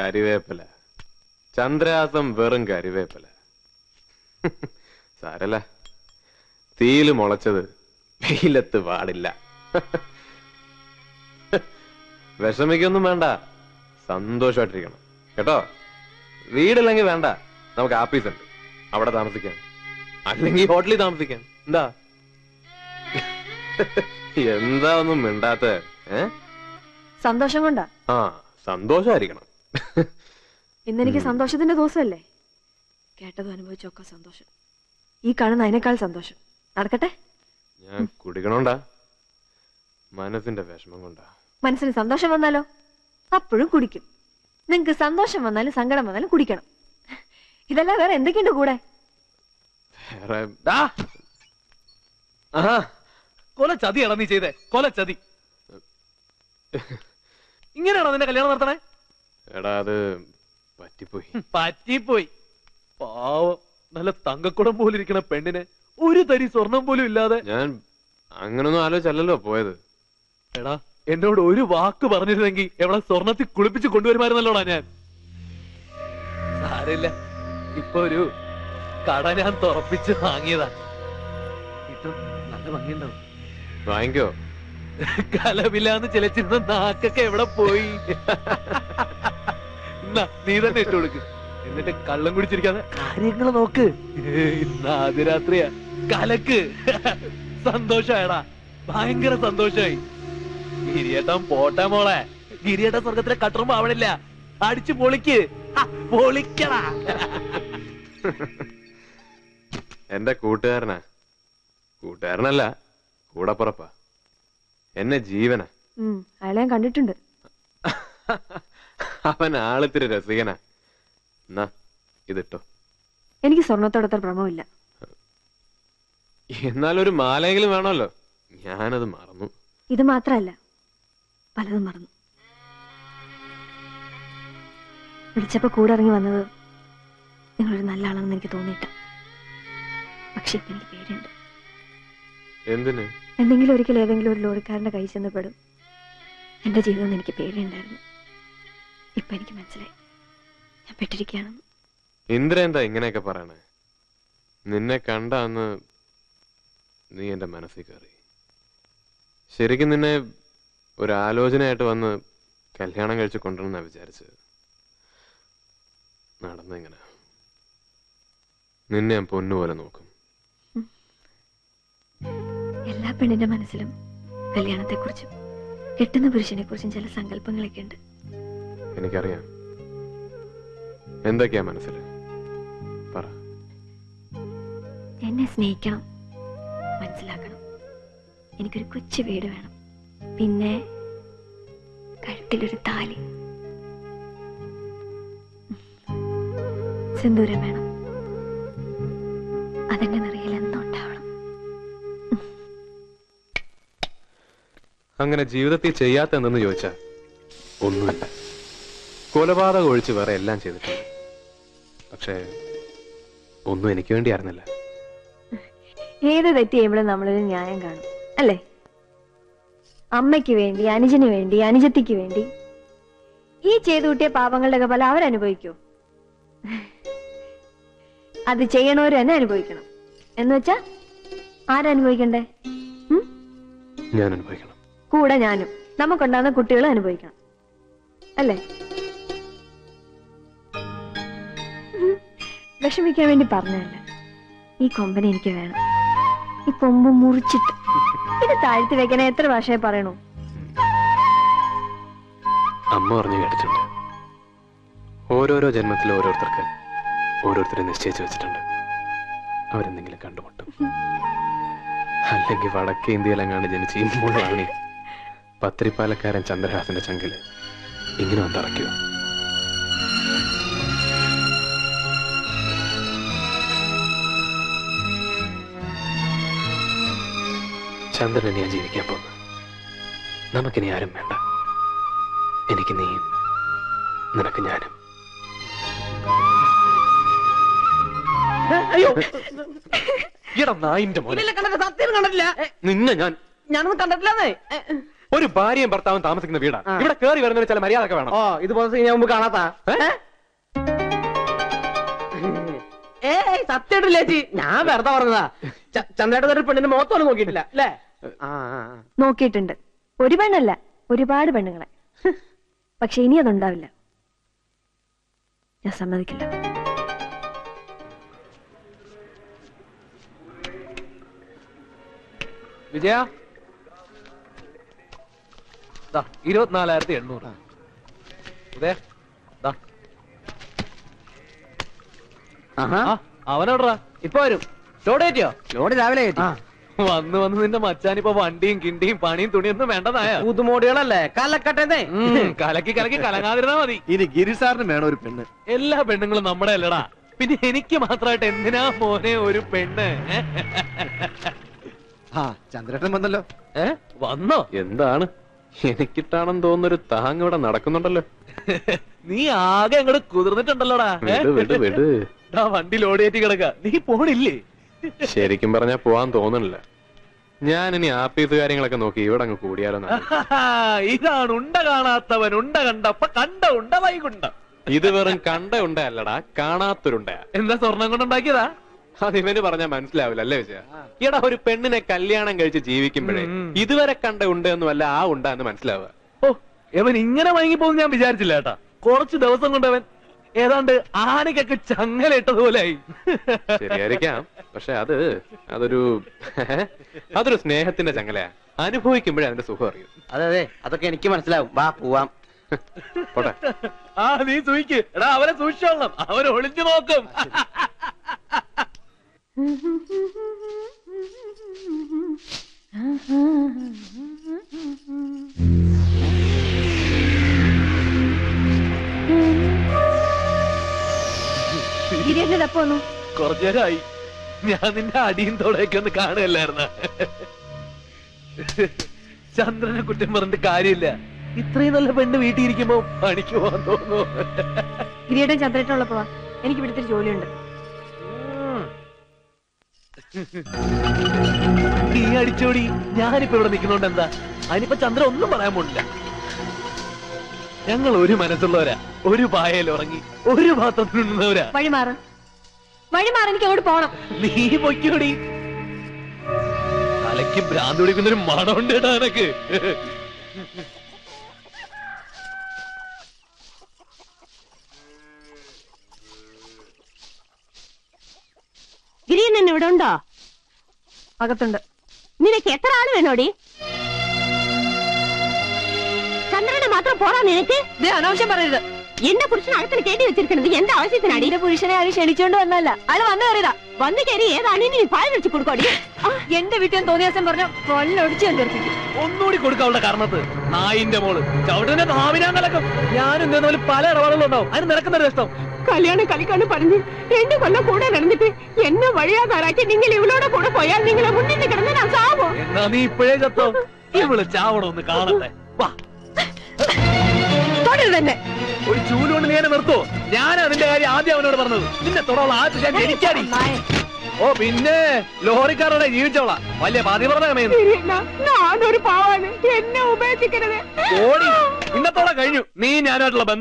കരിവേപ്പില. ചന്ദ്രഹാസം വെറും കരിവേപ്പില. സാരല്ല, തീയില് മുളച്ചത് വെയിലത്ത് പാടില്ല. വിഷമിക്കൊന്നും വേണ്ട, സന്തോഷമായിട്ടിരിക്കണം കേട്ടോ. വീടില്ലെങ്കിൽ വേണ്ട, നമുക്ക് ആപ്പീസ് ഉണ്ട്, അവിടെ താമസിക്കാം. അല്ലെങ്കിൽ ഹോട്ടലിൽ താമസിക്കാം. എന്താ എന്താ ഒന്നും മിണ്ടാത്ത? സന്തോഷം കൊണ്ടാ. ആ, സന്തോഷായിരിക്കണം. ഇന്നെനിക്ക് സന്തോഷത്തിന്റെ ദിവസമല്ലേ. കേട്ടതും അനുഭവിച്ചൊക്കെ സന്തോഷം. ഈ കാണുന്ന അതിനേക്കാൾ സന്തോഷം. നടക്കട്ടെ. ഞാൻ കുടിക്കണോണ്ടാ? മനസ്സിന്റെ വിഷമം കൊണ്ടാ. മനസ്സിന് സന്തോഷം വന്നാലോ അപ്പോഴും കുടിക്കും. നിങ്ങക്ക് സന്തോഷം വന്നാലും സങ്കടം വന്നാലും കുടിക്കണം. ഇതല്ല വേറെ എന്തൊക്കെയുണ്ട് കൂടെ? കൊല ചതിയാണോ നീ ചെയ്തേ? കൊല ചതി. ഇങ്ങനെയാണോ നിന്റെ കല്യാണം നടത്തണേ? എടാ, അത് പറ്റിപ്പോയി. പറ്റിപ്പോയി. പാവം, നല്ല തങ്കക്കുടം പോലെ ഇരിക്കണ പെണ്ണിന് ഒരു തരി സ്വർണം പോലും ഇല്ലാതെ. ഞാൻ അങ്ങനൊന്നും ആലോചിച്ചല്ലോ പോയത്. എടാ, എന്നോട് ഒരു വാക്ക് പറഞ്ഞിരുന്നെങ്കിൽ എവിടെ സ്വർണത്തിൽ കുളിപ്പിച്ച് കൊണ്ടുവരുമായിരുന്നല്ലോടാ ഞാൻ. സാരില്ല, ഇപ്പൊ ഒരു കട ഞാൻ തുറപ്പിച്ച് വാങ്ങിയതാ. ഇതും നല്ല ഭംഗിയുണ്ടാവും. വാങ്ങിക്കോ. കലവില്ലാന്ന് ചിലച്ചിരുന്ന നാക്കൊക്കെ എവിടെ പോയി? എന്നാ നീ തന്നെ ഇട്ട് കൊടുക്ക്. എന്നിട്ട് കള്ളം കുടിച്ചിരിക്കാതെ കാര്യങ്ങൾ നോക്ക്. ഇന്ന് ആദ്യരാത്രിയാ. കലക്ക്. സന്തോഷായടാ, ഭയങ്കര സന്തോഷായി. ഗിരിയേട്ടൻ പോട്ടെ മോളെ. ഗിരിയേട്ടൻ സ്വർഗത്തിലെ കട്ടറുമ്പോ ആവണില്ല. അടിച്ചു പൊളിക്ക്, പൊളിക്കടാ. എന്റെ കൂട്ടുകാരനാ. കൂട്ടുകാരനല്ല, കൂടപ്പുറപ്പാ. എന്നെ ജീവനാ. അയാളെ ഞാൻ കണ്ടിട്ടുണ്ട്. അവൻ ആളിത്തിരി രസികനാ. എന്നാ ഇതിട്ടോ. എനിക്ക് സ്വർണത്തോടത്ര ഭ്രമമില്ല. എന്നാലൊരു മാലയെങ്കിലും വേണമല്ലോ. ഞാനത് മറന്നു. ഇത് മാത്രല്ല, പലതും മറന്നു. വിളിച്ചപ്പോ കൂടെ ഇറങ്ങി വന്നത് നിങ്ങളൊരു നല്ല ആളാണെന്ന് എനിക്ക് തോന്നിയിട്ട. പക്ഷെ ഇപ്പൊ എനിക്ക് പേടിയുണ്ട്. എന്തിന്? എന്തെങ്കിലും ഒരിക്കൽ ഏതെങ്കിലും ഒരു ലോറിക്കാരന്റെ കൈ ചെന്ന് പെടും. എന്റെ ജീവിതം എനിക്ക് പേടിയുണ്ടായിരുന്നു. ഇപ്പൊ എനിക്ക് മനസ്സിലായി ഞാൻ പെട്ടിരിക്കുകയാണെന്ന്. ഇന്ദ്ര എന്താ ഇങ്ങനെയൊക്കെ പറയണേ? നിന്നെ കണ്ട അന്ന് നീ എന്റെ മനസ്സിൽ കയറി. ശരിക്കും നിന്നെ ഒരു ആലോചനയായിട്ട് വന്ന് കല്യാണം കഴിച്ച് കൊണ്ടുവരണമെന്നാ വിചാരിച്ചത്. നടന്നെങ്ങനെ? നിന്നെ ഞാൻ പൊന്നുപോലെ നോക്കും. എല്ലാ പെണ്ണിന്റെ മനസ്സിലും കല്യാണത്തെ കുറിച്ചും കെട്ടുന്ന പുരുഷനെ കുറിച്ചും ചില സങ്കല്പങ്ങളൊക്കെ ഉണ്ട്. എനിക്കറിയാം. എന്തൊക്കെയാ മനസ്സിൽ? പറ. എന്നെ സ്നേഹിക്കണം, മനസ്സിലാക്കണം. എനിക്കൊരു കൊച്ചു വീട് വേണം. പിന്നെ കഴുത്തിലൊരു താലി, സിന്ദൂരം വേണം. അതെന്റെ നിറയിൽ എന്തുണ്ടാവണം. അങ്ങനെ ജീവിതത്തിൽ ചെയ്യാത്ത എന്തെന്ന് ചോദിച്ചാ ഒന്നുമില്ല. കൊലപാതകം ഒഴിച്ച് വേറെ എല്ലാം ചെയ്തിട്ടുണ്ട്. പക്ഷേ ഒന്നും എനിക്ക് വേണ്ടി ആയിരുന്നില്ല. ഏത് തെറ്റ് ചെയ്യുമ്പോഴും നമ്മളൊരു ന്യായം കാണും, അല്ലേ? അമ്മയ്ക്ക് വേണ്ടി, അനുജന് വേണ്ടി, അനുജത്തിക്ക് വേണ്ടി ഈ ചെയ്തു കൂട്ടിയ പാപങ്ങളുടെ ഒക്കെ ഫലം അവരനുഭവിക്കൂ. അത് ചെയ്യണവര് തന്നെ അനുഭവിക്കണം. എന്ന് വെച്ചാ ആരനുഭവിക്കണ്ടേ? ഞാൻ അനുഭവിക്കണം. കൂടെ ഞാനും. നമുക്കുണ്ടാകുന്ന കുട്ടികളും അനുഭവിക്കണം, അല്ലേ? വിഷമിക്കാൻ വേണ്ടി പറഞ്ഞതല്ല. ഈ കൊമ്പനെ എനിക്ക് വേണം. ഈ കൊമ്പ് മുറിച്ചിട്ട് ഇത് താഴ്ത്തി വെക്കണേ. എത്ര ഭാഷയെ പറയണു? അമ്മ പറഞ്ഞു കേട്ടിട്ടുണ്ട്, ഓരോരോ ജന്മത്തിൽ ഓരോരുത്തർക്ക് ഓരോരുത്തരെ നിശ്ചയിച്ചു വെച്ചിട്ടുണ്ട്. അവരെന്തെങ്കിലും കണ്ടുമുട്ടും. അല്ലെങ്കിൽ വടക്കേ ഇന്ത്യയിലെങ്ങാണ്ട് ജനിച്ച് ഇമ്പോഴാണ് പത്രിപ്പാലക്കാരൻ ചന്ദ്രഹാസന്റെ ചങ്കില് ഇങ്ങനെ വന്നിറക്കിയോ? ചന്ദ്രനെ ഞാൻ ജീവിക്കാൻ പോകുന്നു. നമുക്കിനി ആരും വേണ്ട. എനിക്ക് നീയും, നിനക്ക് ഞാനും. അയ്യോ, നായിന്റെ മോനെ, സത്യം കണ്ടിട്ടില്ല. നിന്നെ ഞാനൊന്നും കണ്ടിട്ടില്ലെന്നേ. ഒരു ഭാര്യയും ഭർത്താവും താമസിക്കുന്ന വീടാണ്. ഇവിടെ കേറി വരുന്നതിന് ചില മര്യാദ വേണം. ഓ ഇത് പോലത്തെ ഞാൻ മുമ്പ് കാണാത്ത സത്യമായിട്ടില്ല ചേച്ചി, ഞാൻ വെറുതെ പറഞ്ഞതാ. ചന്ദ്രേട്ടൻ ഒരു പെണ്ണിന്റെ മുഖത്തൊന്നും നോക്കിയിട്ടില്ല അല്ലേ? നോക്കിയിട്ടുണ്ട്. ഒരു പെണ്ണല്ല, ഒരുപാട് പെണ്ണുങ്ങളെ. പക്ഷെ ഇനി അതുണ്ടാവില്ല. ഞാൻ സമ്മതിക്കില്ല. വിജയ 24,800. അതെ അവനോടാ ഇപ്പൊ വരും. ലോഡ് കയറ്റിയോ? ലോഡ് രാവിലെ കയറ്റി. വന്ന് നിന്റെ മച്ചാനിപ്പോ വണ്ടിയും കിണ്ടിയും പണിയും തുണിയൊന്നും വേണ്ടതായ പുതുമോടികളല്ലേ കലക്കട്ടെ. കലക്കി കലങ്ങാതിരുന്നാ മതി. ഇനി ഗിരിസാറിന് വേണം ഒരു പെണ്ണ്. എല്ലാ പെണ്ണുങ്ങളും നമ്മുടെ അല്ലടാ. പിന്നെ എനിക്ക് മാത്രമായിട്ട് എന്തിനാ മോനെ ഒരു പെണ്ണ്? ആ ചന്ദ്രേട്ടൻ വന്നല്ലോ. വന്നോ? എന്താണ് എനിക്കിട്ടാണെന്ന് തോന്നുന്നൊരു താങ് ഇവിടെ നടക്കുന്നുണ്ടല്ലോ. നീ ആകെ അങ്ങോട്ട് കുതിർന്നിട്ടുണ്ടല്ലോടാ. വണ്ടി ലോഡ് കയറ്റി കിടക്ക. നീ പോണില്ലേ? ശരിക്കും പറഞ്ഞാ പോവാൻ തോന്നണില്ല. ഞാൻ ഇനി ആപ്പീസ് കാര്യങ്ങളൊക്കെ നോക്കി ഇവിടെ അങ്ങ് കൂടിയാലോ. ഇതാണ് ഉണ്ട കാണാത്തവൻ ഉണ്ട കണ്ടപ്പ കണ്ട ഉണ്ട വൈകുണ്ട. ഇത് വെറും കണ്ട ഉണ്ട അല്ലടാ, കാണാത്തൊരുണ്ടയാ. എന്താ സ്വർണം കൊണ്ടുണ്ടാക്കിയതാ? അത് ഇവന് പറഞ്ഞാൽ മനസ്സിലാവില്ല അല്ലേ വിജയ? ഈടാ ഒരു പെണ്ണിനെ കല്യാണം കഴിച്ച് ജീവിക്കുമ്പോഴേ ഇതുവരെ കണ്ട ഉണ്ടെന്നല്ല ആ ഉണ്ടാന്ന് മനസ്സിലാവുക. ഓ ഇവൻ ഇങ്ങനെ മയങ്ങിപ്പോന്ന് ഞാൻ വിചാരിച്ചില്ല കേട്ടാ. കുറച്ച് ദിവസം കൊണ്ട് അവൻ ഏതാണ്ട് ആനക്കൊക്കെ ചങ്ങലിട്ടതുപോലെയായി. ശരിയായിരിക്കാം, പക്ഷെ അതൊരു സ്നേഹത്തിന്റെ ചങ്ങലയാ. അനുഭവിക്കുമ്പോഴേ അതിന്റെ സുഖം അറിയും. അതെ അതൊക്കെ എനിക്ക് മനസ്സിലാവും. വാ പോവാം. പോട്ടെ. നീ സൂയിക്ക്. എടാ അവനെ സൂക്ഷിച്ചോളണം, അവൻ ഒളിഞ്ഞു നോക്കും. കുറച്ചു നേരമായി ഞാൻ നിന്റെ അടിയും തോടെയൊക്കെ ഒന്ന് കാണുകയല്ലായിരുന്ന. ചന്ദ്രനെ കുറ്റം പറഞ്ഞിട്ട് കാര്യമില്ല. ഇത്രയും നല്ല പെണ്ണ് വീട്ടിൽ ഇരിക്കുമ്പോ പണിക്ക് പോകാൻ തോന്നുന്നു. ഗിരിയേട്ടൻ ചന്ദ്രേട്ടനുള്ളപ്പോ എനിക്ക് ഇവിടുത്തെ ജോലിയുണ്ട്. നീ അടിച്ചോടി. ഞാനിപ്പോ ഇവിടെ നിൽക്കുന്നോണ്ട് എന്താ? അതിനിപ്പോ ചന്ദ്രൻ ഒന്നും പറയാൻ പോണില്ല. ഞങ്ങൾ ഒരു മനസ്സുള്ളവരാ. ഒരു പായയിൽ ഉറങ്ങി ഒരു പാത്രത്തിൽ നിന്നവരാ. വഴിമാറ് എനിക്ക് അങ്ങോട്ട് പോണം. നീ പൊയ്ക്കോടി. തലയ്ക്ക് ഭ്രാന്ത് പിടിക്കുന്നൊരു മണമുണ്ട് കേട്ടോ എനക്ക്. ഗിരിയൻ ഇവിടെ ഉണ്ടോ? അകത്തുണ്ട്. നിനക്ക് എത്ര ആള് വേണോടി? ചന്ദ്രനെ മാത്രം പോരാ നിനക്ക്? അനാവശ്യം പറയരുത്. എന്റെ പുരുഷൻ അകത്തിൽ കയറ്റി വെച്ചിരിക്കുന്നത് എന്റെ ആവശ്യത്തിനാടി. എന്റെ പുരുഷനെ ആരും ക്ഷണിച്ചോണ്ട് വന്നല്ല, അയാൾ വന്നു കയറിയതാ. വന്നു കയറി ഏതാണ് നീ പാൽ വെച്ച് കൊടുക്കോടി? എന്റെ വീട്ടിൽ തോന്നിയ ദിവസം പറഞ്ഞ കൊല്ലൊടിച്ച് ഞാൻ തീർപ്പിക്കും. ഒന്നുകൂടി കൊടുക്കാവുള്ള കാരണത്ത് നായിന്റെ മോള് ചവിട്ടന്റെ നാവിനാൻ നടക്കും. ഞാനും ഇതേപോലെ പല ഇടപാടുകളും ഉണ്ടാവും. അതിന് നടക്കുന്ന ഇഷ്ടം. കല്യാണം കളിക്കാണ് പറഞ്ഞു 2 കൊല്ലം കൂടെ നടന്നിട്ട് എന്നെ വഴിയാതാറാക്കി നിങ്ങൾ ഇവളോടെ കൂടെ പോയാൽ നിങ്ങളെ മുന്നിട്ട് കിടന്ന് ഞാൻ ചാവോ? എന്നാ നീ ഇപ്പോഴേ ചത്തോ? ഇവള് ചാവണം ഒന്ന് കാണട്ടെ. വാ തന്നെ ഒരു ചൂലുകൊണ്ട് നീ എന്നെ നിർത്തോ? ഞാൻ അതിന്റെ കാര്യം ആദ്യം അവനോട് പറഞ്ഞത്. നിന്നെ തൊടോളാം ആദ്യം ഞാൻ ജനിക്കാടി. ഓ പിന്നെ ലോറിക്കാരുടെ ജീവിച്ചോളാം. വലിയ പാതി പറഞ്ഞ ഞാനൊരു പാവാണ്, എന്നെ ഉപേക്ഷിക്കരുത്. ഓടി. ഇന്നത്തോടെ കഴിഞ്ഞു നീ ഞാനായിട്ടുള്ള ബന്ധം.